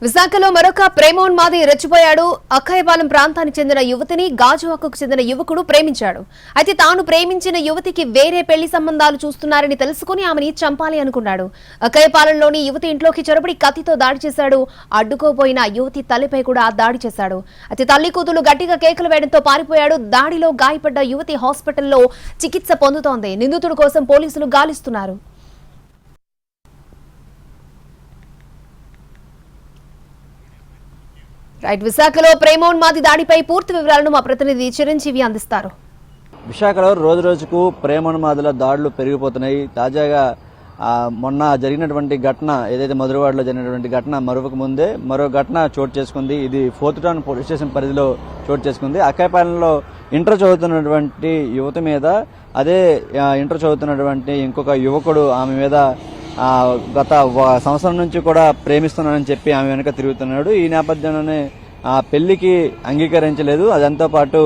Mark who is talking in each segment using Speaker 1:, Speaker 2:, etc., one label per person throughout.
Speaker 1: విశాఖలో మరొక ప్రేమోన్మాది రెచ్చిపోయాడు. అక్కయ్యపాలెం ప్రాంతానికి చెందిన యువతిని గాజువాకకు చెందిన యువకుడు ప్రేమించాడు. అయితే తాను ప్రేమించిన యువతికి వేరే పెళ్లి సంబంధాలు చూస్తున్నారని తెలుసుకుని ఆమెని చంపాలి అనుకున్నాడు. అక్కయ్యపాలెంలోని యువతి ఇంట్లోకి చొరబడి కత్తితో దాడి చేశాడు. అడ్డుకోపోయిన యువతి తల్లిపై కూడా దాడి చేశాడు. అయితే తల్లి కూతురు గట్టిగా కేకలు వేయడంతో పారిపోయాడు. దాడిలో గాయపడ్డ యువతి హాస్పిటల్లో చికిత్స పొందుతోంది. నిందితుడి కోసం పోలీసులు గాలిస్తున్నారు. రైట్, విశాఖలో ప్రేమోన్మాది దాడిపై పూర్తి వివరాలను మా ప్రతినిధి చిరంజీవి అందిస్తారు.
Speaker 2: విశాఖలో రోజు రోజుకు ప్రేమోన్మాదుల దాడులు పెరిగిపోతున్నాయి. తాజాగా మొన్న జరిగినటువంటి ఘటన ఏదైతే మధురవాడలో జరిగినటువంటి ఘటన మరొక ముందే మరో ఘటన చోటు చేసుకుంది. ఇది ఫోర్త్ టౌన్ పోలీస్ స్టేషన్ పరిధిలో చోటు చేసుకుంది. అక్కయ్యపాలెంలో ఇంటర్ చదువుతున్నటువంటి యువతి మీద అదే ఇంటర్ చదువుతున్నటువంటి ఇంకొక యువకుడు ఆమె మీద గత సంవత్సరం నుంచి కూడా ప్రేమిస్తున్నానని చెప్పి ఆమె వెనక తిరుగుతున్నాడు. ఈ నేపథ్యంలోనే పెళ్లికి అంగీకరించలేదు. అదంతో పాటు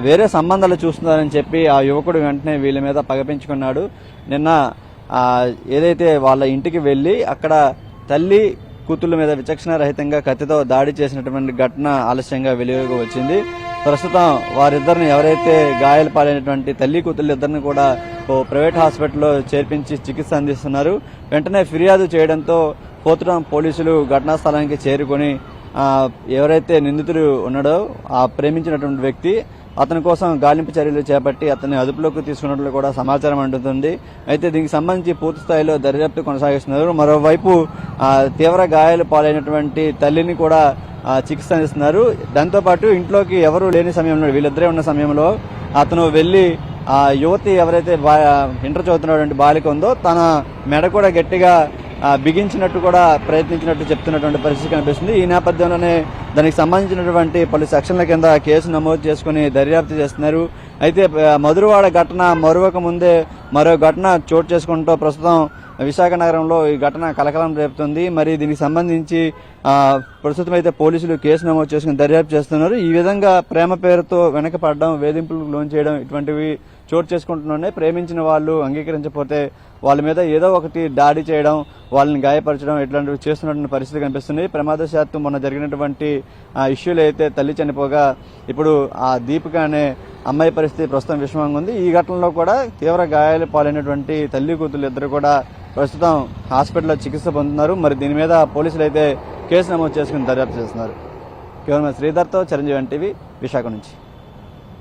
Speaker 2: వేరే సంబంధాలు చూస్తున్నారని చెప్పి ఆ యువకుడు వెంటనే వీళ్ళ మీద పగపించుకున్నాడు. నిన్న ఏదైతే వాళ్ళ ఇంటికి వెళ్లి అక్కడ తల్లి కూతుళ్ళ మీద విచక్షణారహితంగా కత్తితో దాడి చేసినటువంటి ఘటన ఆలస్యంగా వెలుగులోకి వచ్చింది. ప్రస్తుతం వారిద్దరిని ఎవరైతే గాయాలు పాలైనటువంటి తల్లి కూతుళ్ళిద్దరిని కూడా ప్రైవేట్ హాస్పిటల్లో చేర్పించి చికిత్స అందిస్తున్నారు. వెంటనే ఫిర్యాదు చేయడంతో ఫోర్త్ టౌన్ పోలీసులు ఘటనా స్థలానికి చేరుకుని ఎవరైతే నిందితుడు ఉన్నాడో ఆ ప్రేమించినటువంటి వ్యక్తి అతని కోసం గాలింపు చర్యలు చేపట్టి అతన్ని అదుపులోకి తీసుకున్నట్లు కూడా సమాచారం అందుతుంది. అయితే దీనికి సంబంధించి పూర్తి స్థాయిలో దర్యాప్తు కొనసాగిస్తున్నారు. మరోవైపు తీవ్ర గాయాలు పాలైనటువంటి తల్లిని కూడా చికిత్స అందిస్తున్నారు. దాంతోపాటు ఇంట్లోకి ఎవరూ లేని సమయంలో వీళ్ళిద్దరే ఉన్న సమయంలో అతను వెళ్లి ఆ యువతి ఎవరైతే ఇంటర్ చదువుతున్నటువంటి బాలిక ఉందో తన మెడ కూడా గట్టిగా బిగించినట్టు కూడా ప్రయత్నించినట్టు చెప్తున్నటువంటి పరిస్థితి కనిపిస్తుంది. ఈ నేపథ్యంలోనే దానికి సంబంధించినటువంటి పలు సెక్షన్ల కింద కేసు నమోదు చేసుకుని దర్యాప్తు చేస్తున్నారు. అయితే మధురవాడ ఘటన మరొక ముందే మరో ఘటన చోటు చేసుకుంటూ ప్రస్తుతం విశాఖ నగరంలో ఈ ఘటన కలకలం రేపుతుంది. మరి దీనికి సంబంధించి ప్రస్తుతం అయితే పోలీసులు కేసు నమోదు చేసుకుని దర్యాప్తు చేస్తున్నారు. ఈ విధంగా ప్రేమ పేరుతో వెనకపడడం, వేధింపులకు లోన్ చేయడం ఇటువంటివి చోటు చేసుకుంటున్నాయి. ప్రేమించిన వాళ్ళు అంగీకరించకపోతే వాళ్ళ మీద ఏదో ఒకటి దాడి చేయడం, వాళ్ళని గాయపరచడం ఇట్లాంటివి చేస్తున్నటువంటి పరిస్థితి కనిపిస్తుంది. ప్రమాదశాత్తు మొన్న జరిగినటువంటి ఇష్యూలు అయితే తల్లి చనిపోగా ఇప్పుడు ఆ దీపిక అనే అమ్మాయి పరిస్థితి ప్రస్తుతం విషమంగా ఉంది. ఈ ఘటనలో కూడా తీవ్ర గాయాలు పాలైనటువంటి తల్లి కూతురు ఇద్దరు కూడా ప్రస్తుతం హాస్పిటల్లో చికిత్స పొందుతున్నారు. మరి దీని మీద పోలీసులు అయితే కేసు నమోదు చేసుకుని దర్యాప్తు చేస్తున్నారు. కేవలం శ్రీధర్తో చిరంజీవి ఎన్టీవీ విశాఖ నుంచి.